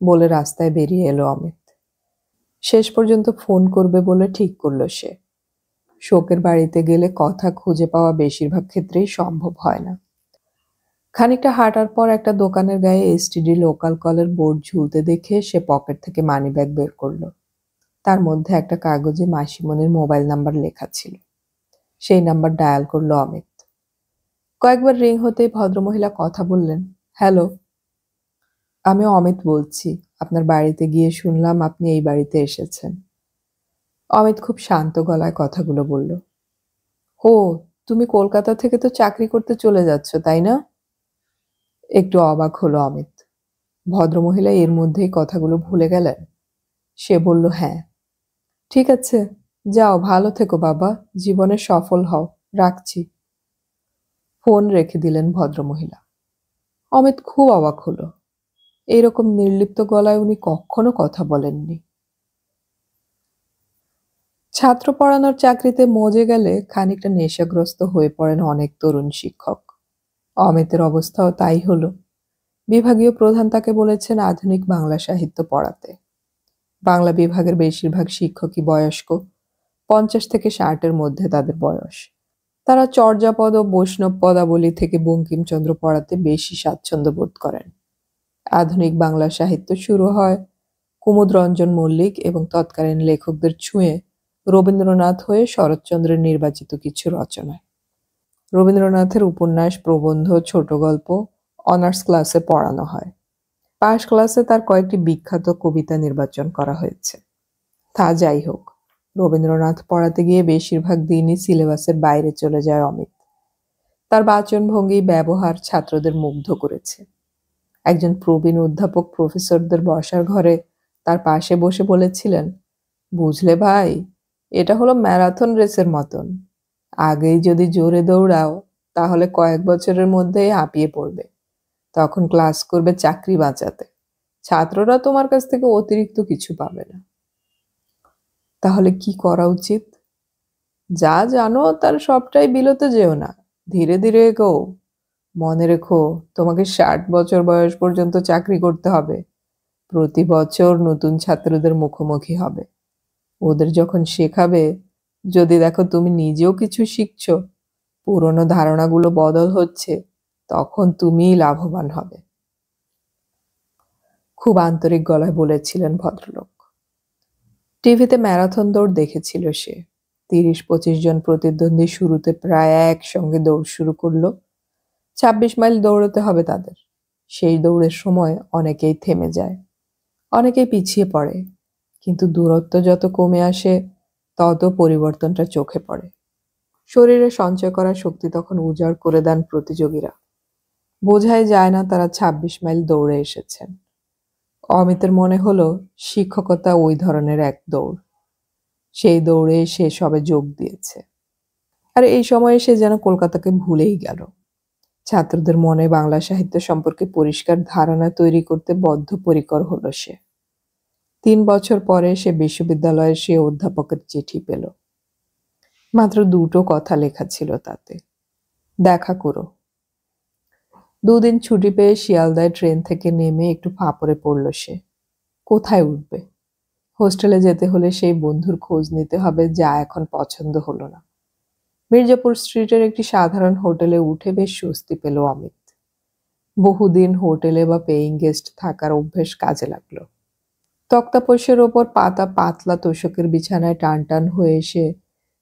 [SPEAKER 1] বলে রাস্তায় বেরিয়ে এলো অমিত। শেষ পর্যন্ত ফোন করবে বলে ঠিক করলো সে। শোকের বাড়িতে গেলে কথা খুঁজে পাওয়া বেশিরভাগ ক্ষেত্রেই সম্ভব হয় না। খানিকটা হাঁটার পর একটা দোকানের গায়ে এসটিডি লোকাল কলের বোর্ড ঝুলতে দেখে সে পকেট থেকে মানিব্যাগ বের করলো। তার মধ্যে একটা কাগজে মাসিমণির মোবাইল নাম্বার লেখা ছিল। সেই নাম্বার ডায়াল করলো অমিত। কয়েকবার রিং হতেই ভদ্রমহিলা কথা বললেন, হ্যালো, আমি অমিত বলছি। আপনার বাড়িতে গিয়ে শুনলাম আপনি এই বাড়িতে এসেছেন। অমিত খুব শান্ত গলায় কথাগুলো বলল। ও, তুমি কলকাতা থেকে তো চাকরি করতে চলে যাচ্ছ, তাই না? একটু অবাক হলো অমিত। ভদ্রমহিলা এর মধ্যেই কথাগুলো ভুলে গেলেন। সে বলল, হ্যাঁ। ঠিক আছে, যাও, ভালো থেকো বাবা, জীবনে সফল হও, রাখছি। ফোন রেখে দিলেন ভদ্রমহিলা। অমিত খুব অবাক হলো। এইরকম নির্লিপ্ত গলায় উনি কখনো কথা বলেননি। ছাত্র পড়ানোর চাকরিতে মজে গেলে খানিকটা নেশাগ্রস্ত হয়ে পড়েন অনেক তরুণ শিক্ষক। অমিতের অবস্থাও তাই হলো। বিভাগীয় প্রধান তাকে বলেছেন আধুনিক বাংলা সাহিত্য পড়াতে। বাংলা বিভাগের বেশিরভাগ শিক্ষকই বয়স্ক, 50 থেকে 60-এর মধ্যে তাদের বয়স। তারা চর্যাপদ ও বৈষ্ণব পদাবলী থেকে বঙ্কিমচন্দ্র পড়াতে বেশি স্বাচ্ছন্দ্য বোধ করেন। আধুনিক বাংলা সাহিত্য শুরু হয় কুমুদরঞ্জন মল্লিক এবং তৎকালীন লেখকদের ছুঁয়ে রবীন্দ্রনাথ হয়ে শরৎচন্দ্রের নির্বাচিত কিছু রচনায়। রবীন্দ্রনাথের উপন্যাস, প্রবন্ধ, ছোট গল্প অনার্স ক্লাসে পড়ানো হয়। পাস ক্লাসে তার কয়েকটি বিখ্যাত কবিতা নির্বাচন করা হয়েছে। তা যাই হোক, রবীন্দ্রনাথ পড়াতে গিয়ে বেশিরভাগ দিনই সিলেবাসের বাইরে চলে যায় অমিত। তার বাচনভঙ্গি, ব্যবহার ছাত্রদের মুগ্ধ করেছে। একজন প্রবীণ অধ্যাপক প্রফেসরদের বসার ঘরে তার পাশে বসে বলেছিলেন, বুঝলে ভাই, এটা হলো ম্যারাথন রেসের মতন। আগেই যদি জোরে দৌড়াও তাহলে কয়েক বছরের মধ্যেই হাঁপিয়ে পড়বে। তখন ক্লাস করবে চাকরি বাঁচাতে। ছাত্ররা তোমার কাছ থেকে অতিরিক্ত কিছু পাবে না। তাহলে কি করা উচিত? যা জানো তার সবটাই বিলোতে যেও না। ধীরে ধীরে এগোও। মনে রেখো, তোমাকে 60 বছর বয়স পর্যন্ত চাকরি করতে হবে। প্রতি বছর নতুন ছাত্রদের মুখোমুখি হবে। ওদের যখন শেখাবে, যদি দেখো তুমি নিজেও কিছু শিখছো, পুরনো ধারণাগুলো বদল হচ্ছে, তখন তুমিই লাভবান হবে। খুব আন্তরিক গলায় বলেছিলেন ভদ্রলোক। টিভিতে ম্যারাথন দৌড় দেখেছিল সে। 30-25 জন প্রতিদ্বন্দ্বী শুরুতে প্রায় একসঙ্গে দৌড় শুরু করলো। 26 মাইল দৌড়তে হবে তাদের। সেই দৌড়ের সময় অনেকেই থেমে যায়, অনেকেই পিছিয়ে পড়ে, কিন্তু দূরত্ব যত কমে আসে তত পরিবর্তনটা চোখে পড়ে। শরীরে সঞ্চয় করা শক্তি তখন উজাড় করে দেন প্রতিযোগীরা। বোঝাই যায় না তারা 26 মাইল দৌড়ে এসেছেন। অমিতের মনে হলো শিক্ষকতা ওই ধরনের এক দৌড়। সেই দৌড়ে সে সবে যোগ দিয়েছে। আর এই সময়ে সে যেন কলকাতাকে ভুলেই গেল। ছাত্রদের মনে বাংলা সাহিত্য সম্পর্কে পরিষ্কার ধারণা তৈরি করতে বদ্ধপরিকর হলো সে। 3 বছর পরে সে বিশ্ববিদ্যালয়ের সে অধ্যাপকের চিঠি পেল। মাত্র 2টো কথা লেখা ছিল তাতে। দেখা করো। 2 দিন ছুটি পেয়ে শিয়ালদায় ট্রেন থেকে নেমে একটু ফাঁপড়ে পড়ল সে। কোথায় উঠবে? হোস্টেলে যেতে হলে সেই বন্ধুর খোঁজ নিতে হবে, যা এখন পছন্দ হলো না। মির্জাপুর স্ট্রিটের একটি সাধারণ হোটেলে উঠে বেশ স্বস্তি পেল অমিত। বহুদিন হোটেলে বা পেইং গেস্ট থাকার অভ্যেস কাজে লাগলো। তক্তাপোশের ওপর পাতা পাতলা তোষকের বিছানায় টান টান হয়ে এসে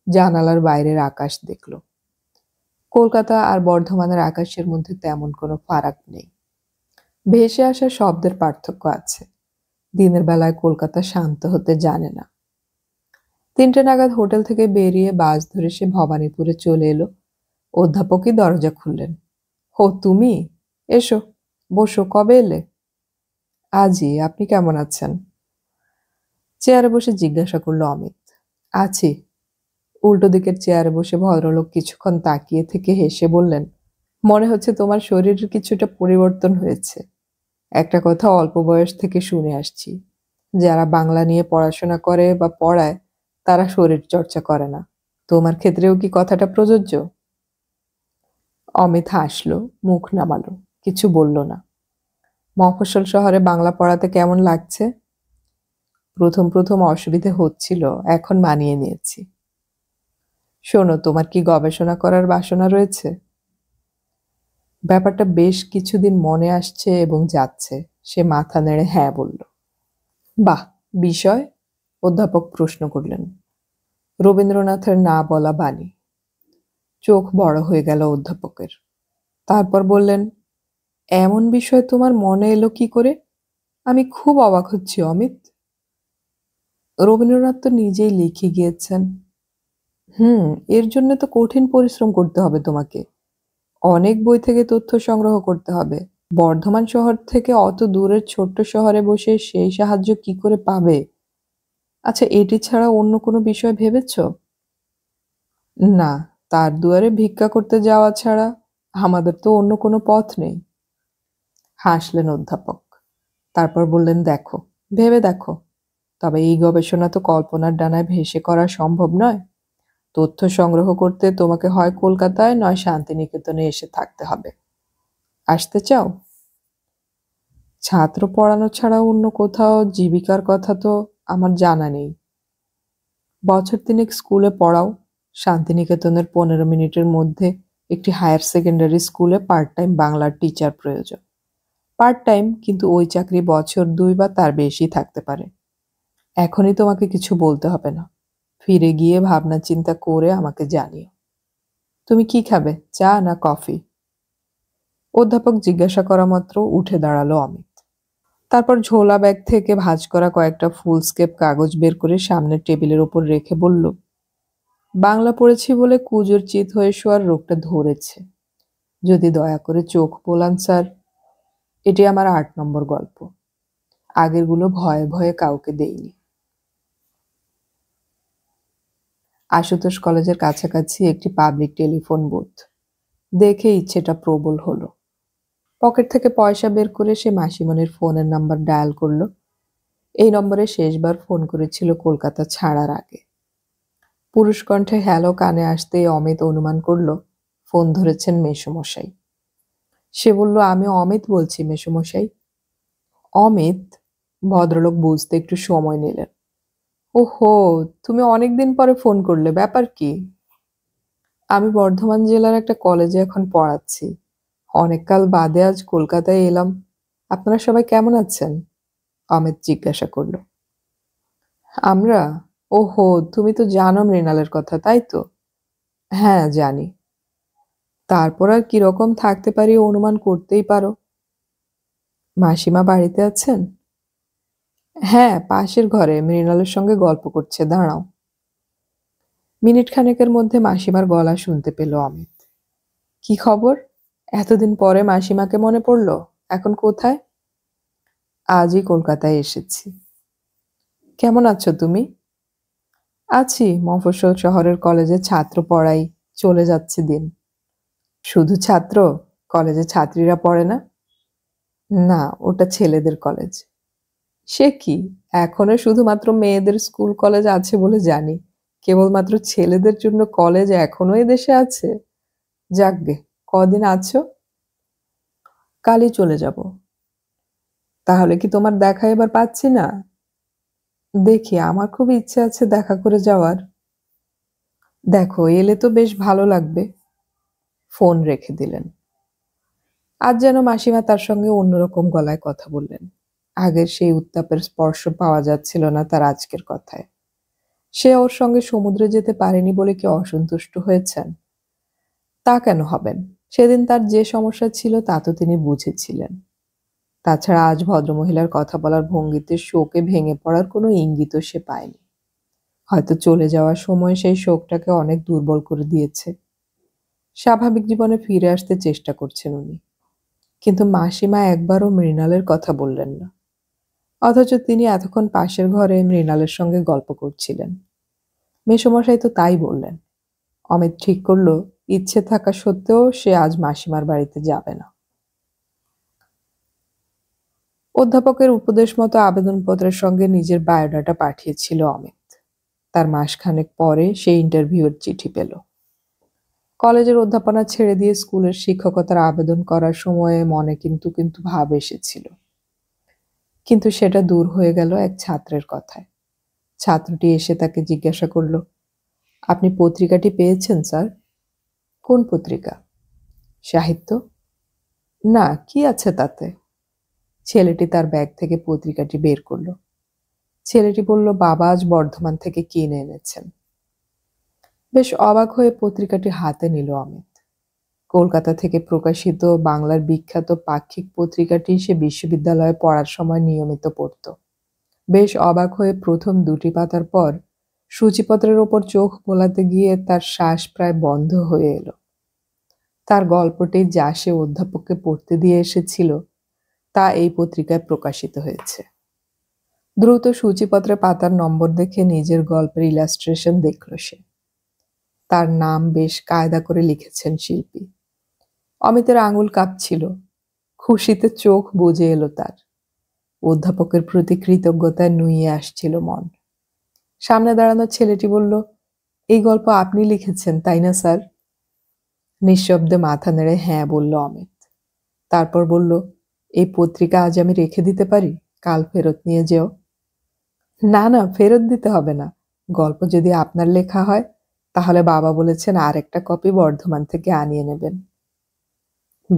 [SPEAKER 1] জানালার বাইরের আকাশ দেখল। কলকাতা আর বর্ধমানের আকাশের মধ্যে তেমন কোনো ফারাক নেই। ভেসে আসা শব্দের পার্থক্য আছে। দিনের বেলায় কলকাতা শান্ত হতে জানে না। 3টে নাগাদ হোটেল থেকে বেরিয়ে বাস ধরে সে ভবানীপুরে চলে এলো। অধ্যাপকই দরজা খুললেন। হো, তুমি? এসো, বসো। কবে এলে? আজই। আপনি কেমন আছেন? চেয়ারে বসে জিজ্ঞাসা করলো অমিত। আছি। উল্টো দিকের চেয়ারে বসে ভদ্রলোক কিছুক্ষণ তাকিয়ে থেকে হেসে বললেন, মনে হচ্ছে তোমার শরীরের কিছুটা পরিবর্তন হয়েছে। একটা কথা অল্প বয়স থেকে শুনে আসছি, যারা বাংলা নিয়ে পড়াশোনা করে বা পড়ায় তারা শরীর চর্চা করে না। তোমার ক্ষেত্রেও কি কথাটা প্রযোজ্য? অমিত হাসলো, মুখ নামালো, কিছু বলল না। মফস্বল শহরে বাংলা পড়াতে কেমন লাগছে? প্রথম প্রথম অসুবিধে হচ্ছিল, এখন মানিয়ে নিয়েছি। শোনো, তোমার কি গবেষণা করার বাসনা রয়েছে? ব্যাপারটা বেশ কিছুদিন মনে আসছে এবং যাচ্ছে। সে মাথা নেড়ে হ্যাঁ বলল। বাহ, বিষয়? অধ্যাপক প্রশ্ন করলেন। রবীন্দ্রনাথের না বলা বাণী। চোখ বড় হয়ে গেল অধ্যাপকের। তারপর বললেন, এমন বিষয় তোমার মনে এলো কি করে? আমি খুব অবাক হচ্ছি অমিত। রবীন্দ্রনাথ তো নিজেই লিখে গিয়েছেন। এর জন্য তো কঠিন পরিশ্রম করতে হবে তোমাকে। অনেক বই থেকে তথ্য সংগ্রহ করতে হবে। বর্ধমান শহর থেকে অত দূরের ছোট্ট শহরে বসে সেই সাহায্য কি করে পাবে? আচ্ছা, এটি ছাড়া অন্য কোনো বিষয় ভেবেছ? না, তার দুয়ারে ভিক্ষা করতে যাওয়া ছাড়া আমাদের তো অন্য কোনো পথ নেই। হাসলেন অধ্যাপক। তারপর বললেন, দেখো, ভেবে দেখো। তবে এই গবেষণা তো কল্পনার ডানায় ভেসে করা সম্ভব নয়। তথ্য সংগ্রহ করতে তোমাকে হয় কলকাতায় নয় শান্তিনিকেতনে এসে থাকতে হবে। আসতে চাও? ছাত্র পড়ানো ছাড়া অন্য কোথাও জীবিকার কথা তো আমার জানা নেই। বছর 3 স্কুলে পড়াও। শান্তিনিকেতনের 15 মিনিটের মধ্যে একটি হায়ার সেকেন্ডারি স্কুলে পার্ট টাইম বাংলার টিচার প্রয়োজন। পার্ট টাইম, কিন্তু ওই চাকরি বছর 2 বা তার বেশি থাকতে পারে। এখনই তোমাকে কিছু বলতে হবে না। ফিরে গিয়ে ভাবনা চিন্তা করে আমাকে জানিও। তুমি কি খাবে, চা না কফি? অধ্যাপক জিজ্ঞাসা করা মাত্র উঠে দাঁড়ালো অমিত। তারপর ঝোলা ব্যাগ থেকে ভাঁজ করা কয়েকটা ফুলস্কেপ কাগজ বের করে সামনের টেবিলের ওপর রেখে বলল, বাংলা পড়েছি বলে কুজোর চিত হয়ে শোয়ার রোগটা ধরেছে। যদি দয়া করে চোখ বোলান স্যার। এটি আমার 8 নম্বর গল্প। আগেরগুলো ভয়ে ভয়ে কাউকে দেইনি। আশুতোষ কলেজের কাছাকাছি একটি পাবলিক টেলিফোন বুথ। দেখে ইচ্ছেটা প্রবল হলো। পকেট থেকে পয়সা বের করে সে মাসিমণির ফোনের নাম্বার ডায়াল করলো। এই নম্বরে শেষবার ফোন করেছিল কলকাতা ছাড়ার আগে। পুরুষ কণ্ঠে হ্যালো কানে আসতেই অমিত অনুমান করলো ফোন ধরেছেন মেসোমশাই। সে বলল, আমি অমিত বলছি মেসোমশাই। অমিত? ভদ্রলোক বুঝতে একটু সময় নিলেন। ওহো, তুমি অনেকদিন পরে ফোন করলে, ব্যাপার কি? আমি বর্ধমান জেলার একটা কলেজে এখন পড়াচ্ছি। অনেককাল বাদে আজ কলকাতায় এলাম। আপনারা সবাই কেমন আছেন? অমিত জিজ্ঞাসা করল। আমরা? ওহো, তুমি তো জানো মৃণালের কথা, তাই তো? হ্যাঁ, জানি। তারপর আর কিরকম থাকতে পারি অনুমান করতেই পারো। মাসিমা বাড়িতে আছেন? হ্যাঁ, পাশের ঘরে মৃণালের সঙ্গে গল্প করছে, দাঁড়াও। মিনিট খানেকের মধ্যে মাসিমার গলা শুনতে পেল অমিত। কি খবর? এতদিন পরে মাসিমাকে মনে পড়ল? এখন কোথায়? আজই কলকাতায় এসেছি। কেমন আছো তুমি? আছি, মফস্বল শহরের কলেজে ছাত্র পড়াই, চলে যাচ্ছে দিন। শুধু ছাত্র? কলেজে ছাত্রীরা পড়ে না? না, ওটা ছেলেদের কলেজ। সে কি, এখনো শুধুমাত্র মেয়েদের স্কুল কলেজ আছে বলে জানি। কেবলমাত্র ছেলেদের জন্য কলেজ এখনো এদেশে আছে? যাকগে, কদিন আছো? কালই চলে যাব। তাহলে কি তোমার দেখা এবার পাচ্ছি না? দেখি, আমার খুব ইচ্ছে আছে দেখা করে যাওয়ার। দেখো, এলে তো বেশ ভালো লাগবে। ফোন রেখে দিলেন। আজ যেন মাসিমা তার সঙ্গে অন্যরকম গলায় কথা বললেন। আগের সেই উত্তাপের স্পর্শ পাওয়া যাচ্ছিল না তার আজকের কথায়। সে ওর সঙ্গে সমুদ্রে যেতে পারেনি বলে কি অসন্তুষ্ট হয়েছেন? তা কেন হবেন? সেদিন তার যে সমস্যা ছিল তা তো তিনি বুঝেছিলেন। তাছাড়া আজ ভদ্রমহিলার কথা বলার ভঙ্গিতে শোকে ভেঙে পড়ার কোনো ইঙ্গিতও সে পায়নি। হয়তো চলে যাওয়ার সময় সেই শোকটাকে অনেক দুর্বল করে দিয়েছে। স্বাভাবিক জীবনে ফিরে আসতে চেষ্টা করছেন উনি। কিন্তু মাসিমা একবারও মৃণালের কথা বললেন না। অথচ তিনি এতক্ষণ পাশের ঘরে মৃণালের সঙ্গে গল্প করছিলেন। মেসোমশাই তো তাই বললেন। অমিত ঠিক করল, ইচ্ছে থাকা সত্ত্বেও সে আজ মাসিমার বাড়িতে যাবে না। অধ্যাপকের উপদেশ মতো আবেদনপত্রের সঙ্গে নিজের বায়োডাটা পাঠিয়েছিল অমিত। তার মাসখানেক পরে সে ইন্টারভিউয়ের চিঠি পেল। কলেজের অধ্যাপনা ছেড়ে দিয়ে স্কুলের শিক্ষকতার আবেদন করার সময়ে মনে কিন্তু কিন্তু ভাব এসেছিল। কিন্তু সেটা দূর হয়ে গেল এক ছাত্রের কথায়। ছাত্রটি এসে তাকে জিজ্ঞাসা করল, আপনি পত্রিকাটি পেয়েছেন স্যার? কোন পত্রিকা? সাহিত্য? না, কি আছে তাতে? ছেলেটি তার ব্যাগ থেকে পত্রিকাটি বের করল। ছেলেটি বলল, বাবা আজ বর্ধমান থেকে কিনে এনেছেন। বেশ অবাক হয়ে পত্রিকাটি হাতে নিল অমিত। কলকাতা থেকে প্রকাশিত বাংলার বিখ্যাত পাক্ষিক পত্রিকাটি সে বিশ্ববিদ্যালয়ে পড়ার সময় নিয়মিত পড়ত। বেশ অবাক হয়ে প্রথম দুটি পাতার পর সূচিপত্রের ওপর চোখ বোলাতে গিয়ে তার শ্বাস প্রায় বন্ধ হয়ে এলো। তার গল্পটি যা সে অধ্যাপককে পড়তে দিয়ে এসেছিল তা এই পত্রিকায় প্রকাশিত হয়েছে। দ্রুত সূচিপত্রে পাতার নম্বর দেখে নিজের গল্পের ইলাস্ট্রেশন দেখল সে। তার নাম বেশ কায়দা করে লিখেছেন শিল্পী। অমিতের আঙুল কাঁপছিল। খুশিতে চোখ বুজে এলো তার। অধ্যাপকের প্রতি কৃতজ্ঞতায় নুইয়ে আসছিল মন। সামনে দাঁড়ানো ছেলেটি বলল, এই গল্প আপনি লিখেছেন তাই না স্যার? নিঃশব্দে মাথা নেড়ে হ্যাঁ বলল অমিত। তারপর বলল, এই পত্রিকা আজ আমি রেখে দিতে পারি? কাল ফেরত নিয়ে যেও। না না, ফেরত দিতে হবে না। গল্প যদি আপনার লেখা হয় তাহলে বাবা বলেছেন আর একটা কপি বর্ধমান থেকে আনিয়ে নেবেন।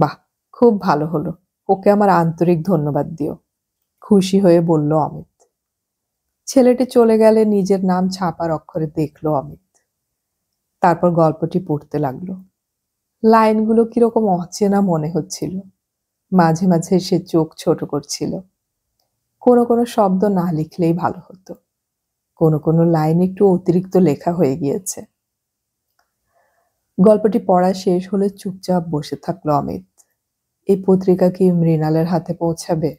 [SPEAKER 1] বাহ, খুব ভালো হলো। ওকে আমার আন্তরিক ধন্যবাদ দিও, খুশি হয়ে বলল অমিত। ছেলেটি চলে গেলে নিজের নাম ছাপার অক্ষরে দেখল অমিত। তারপর গল্পটি পড়তে লাগলো। লাইনগুলো কিরকম অচেনা মনে হচ্ছিল। মাঝে মাঝে সে চোখ ছোট করছিল। কোনো কোনো শব্দ না লিখলেই ভালো হতো। কোনো কোনো লাইন একটু অতিরিক্ত লেখা হয়ে গিয়েছে। গল্পটি পড়া শেষ হলে চুপচাপ বসে থাকলো অমিত। এই পত্রিকা কি মৃণালের হাতে পৌঁছাবে?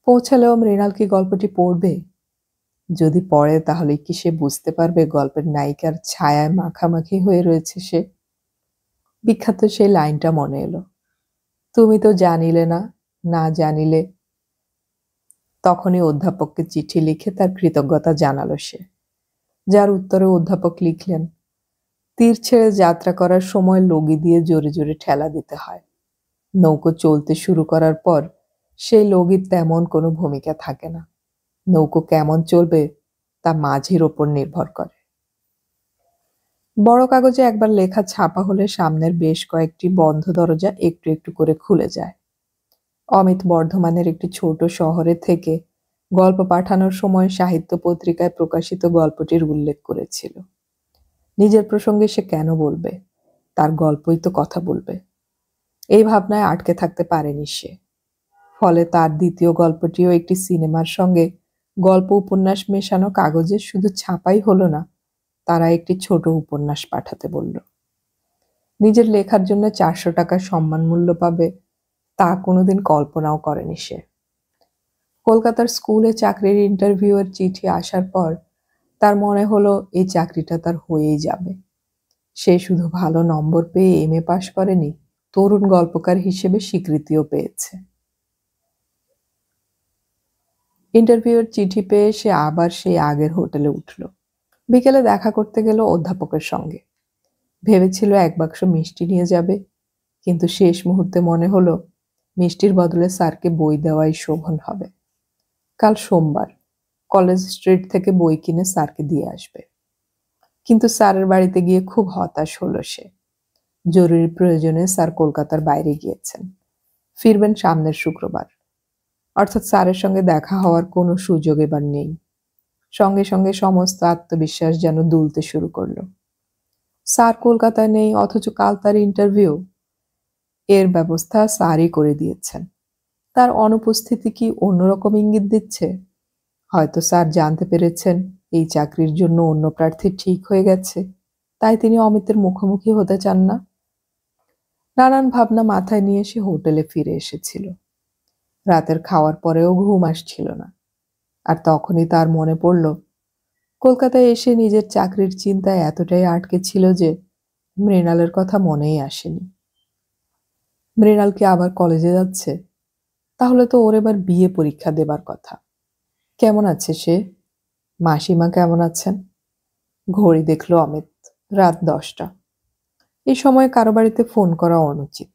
[SPEAKER 1] পৌঁছালেও মৃণাল কি গল্পটি পড়বে? যদি পড়ে তাহলে কি সে বুঝতে পারবে গল্পের নায়িকার ছায়ায় মাখামাখি হয়ে রয়েছে সে? বিখ্যাত সেই লাইনটা মনে এলো, তুমি তো জানিলে না, না জানিলে। তখনই অধ্যাপককে চিঠি লিখে তার কৃতজ্ঞতা জানালো সে, যার উত্তরে অধ্যাপক লিখলেন, তীর ছেড়ে যাত্রা করার সময় লগি দিয়ে জোরে জোরে ঠেলা দিতে হয়। নৌকো চলতে শুরু করার পর সেই লগির তেমন কোনো ভূমিকা থাকে না। নৌকো কেমন চলবে তা মাঝির ওপর নির্ভর করে। বড় কাগজে একবার লেখা ছাপা হলে সামনের বেশ কয়েকটি বন্ধ দরজা একটু একটু করে খুলে যায়। অমিত বর্ধমানের একটি ছোট শহরে থেকে গল্প পাঠানোর সময় সাহিত্য পত্রিকায় প্রকাশিত গল্পটির উল্লেখ করেছিল। নিজের প্রসঙ্গে সে কেন বলবে? তার গল্পই তো কথা বলবে। এই ভাবনায় আটকে থাকতে পারেনি সে। ফলে তার দ্বিতীয় গল্পটিও একটি সিনেমার সঙ্গে গল্প উপন্যাস মেশানো কাগজে শুধু ছাপাই হলো না, তারা একটি ছোট উপন্যাস পাঠাতে বলল। নিজের লেখার জন্য 400 টাকা সম্মানমূল্য পাবে তা কোনোদিন কল্পনাও করেনি সে। কলকাতার স্কুলে চাকরির ইন্টারভিউয়ের চিঠি আসার পর তার মনে হলো এই চাকরিটা তার হয়েই যাবে। সে শুধু ভালো নম্বর পেয়ে এমএ পাশ করেনি, তরুণ গল্পকার হিসেবে স্বীকৃতিও পেয়েছে। ইন্টারভিউয়ের চিঠি পেয়ে সে আবার সেই আগের হোটেলে উঠল। বিকেলে দেখা করতে গেল অধ্যাপকের সঙ্গে। ভেবেছিল এক বাক্স মিষ্টি নিয়ে যাবে, কিন্তু শেষ মুহূর্তে মনে হলো মিষ্টির বদলে স্যারকে বই দেওয়াই শোভন হবে। কাল সোমবার, কলেজ স্ট্রিট থেকে বই কিনে স্যারকে দিয়ে আসবে। কিন্তু স্যারের বাড়িতে গিয়ে খুব হতাশ হলো সে। জরুরি প্রয়োজনে স্যার কলকাতার বাইরে গিয়েছেন, ফিরবেন সামনের শুক্রবার। অর্থাৎ স্যারের সঙ্গে দেখা হওয়ার কোনো সুযোগ এবার নেই। সঙ্গে সঙ্গে সমস্ত আত্মবিশ্বাস যেন দুলতে শুরু করলো। স্যার কলকাতায় নেই, অথচ কাল তার ইন্টারভিউ। এর ব্যবস্থা স্যারই করে দিয়েছেন। তার অনুপস্থিতি কি অন্যরকম ইঙ্গিত দিচ্ছে? হয়তো স্যার জানতে পেরেছেন এই চাকরির জন্য অন্য প্রার্থী ঠিক হয়ে গেছে, তাই তিনি অমিতের মুখোমুখি হতে চান না। নানান ভাবনা মাথায় নিয়ে সে হোটেলে ফিরে এসেছিল। রাতের খাওয়ার পরেও ঘুম আসছিল না। আর তখনই তার মনে পড়ল, কলকাতায় এসে নিজের চাকরির চিন্তায় এতটাই আটকে ছিল যে মৃণালের কথা মনেই আসেনি। মৃণাল কি আবার কলেজে যাচ্ছে? তাহলে তো ওর এবার বিয়ে পরীক্ষা দেবার কথা। কেমন আছে সে? মাসিমা কেমন আছেন? ঘড়ি দেখল অমিত, রাত 10টা। এই সময় কারো বাড়িতে ফোন করা অনুচিত।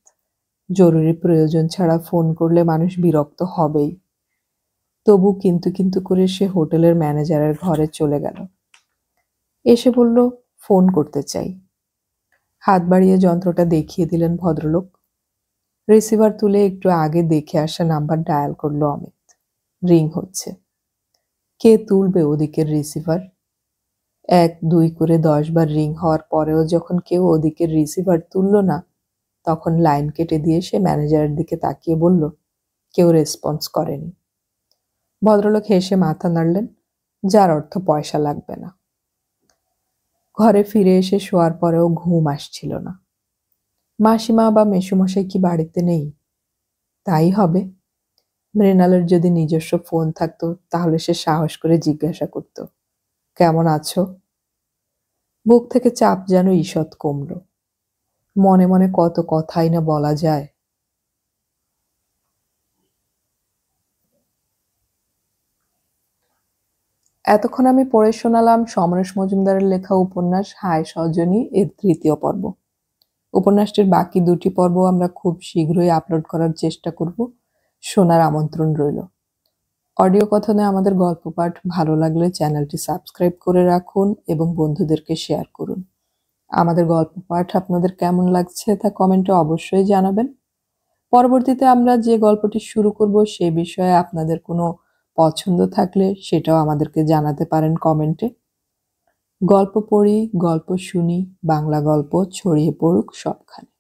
[SPEAKER 1] জরুরি প্রয়োজন ছাড়া ফোন করলে মানুষ বিরক্ত হবেই। তবু কিন্তু কিন্তু করে সে হোটেলের ম্যানেজারের ঘরে চলে গেল। এসে বলল, ফোন করতে চাই। হাত বাড়িয়ে যন্ত্রটা দেখিয়ে দিলেন ভদ্রলোক। রিসিভার তুলে একটু আগে দেখে আসা নাম্বার ডায়াল করলো অমিত। রিং হচ্ছে। কে তুলবে ওদিকের রিসিভার? 1, 2 করে 10 বার রিং হওয়ার পরেও যখন কেউ ওদিকের রিসিভার তুলল না, তখন লাইন কেটে দিয়ে সে ম্যানেজারের দিকে তাকিয়ে বলল, কেউ রেসপন্স করেনি। ভদ্রলোক হেসে মাথা নাড়লেন, যার অর্থ পয়সা লাগবে না। ঘরে ফিরে এসে শোয়ার পরেও ঘুম আসছিল না। মাসিমা বা মেসোমশাই কি বাড়িতে নেই? তাই হবে। মৃণালের যদি নিজস্ব ফোন থাকতো তাহলে সে সাহস করে জিজ্ঞাসা করত, কেমন আছো? বুক থেকে চাপ যেন ঈষৎ কমল। মনে মনে কত কথাই না বলা যায়। এতক্ষণ আমি পড়ে শোনালাম সমরেশ মজুমদারের লেখা উপন্যাস হায় সজনী এর 3য় পর্ব। উপন্যাসটির বাকি 2টি পর্ব আমরা খুব শীঘ্রই আপলোড করার চেষ্টা করব। শোনার আমন্ত্রণ রইল। অডিও কথনে আমাদের গল্প পাঠ ভালো লাগলে চ্যানেলটি সাবস্ক্রাইব করে রাখুন এবং বন্ধুদেরকে শেয়ার করুন। আমাদের গল্প পাঠ আপনাদের কেমন লাগছে তা কমেন্টে অবশ্যই জানাবেন। পরবর্তীতে আমরা যে গল্পটি শুরু করব সে বিষয়ে আপনাদের কোনো পছন্দ থাকলে সেটাও আমাদেরকে জানাতে পারেন কমেন্টে। গল্প পড়ি, গল্প শুনি, বাংলা গল্প ছড়িয়ে পড়ুক সবখানে।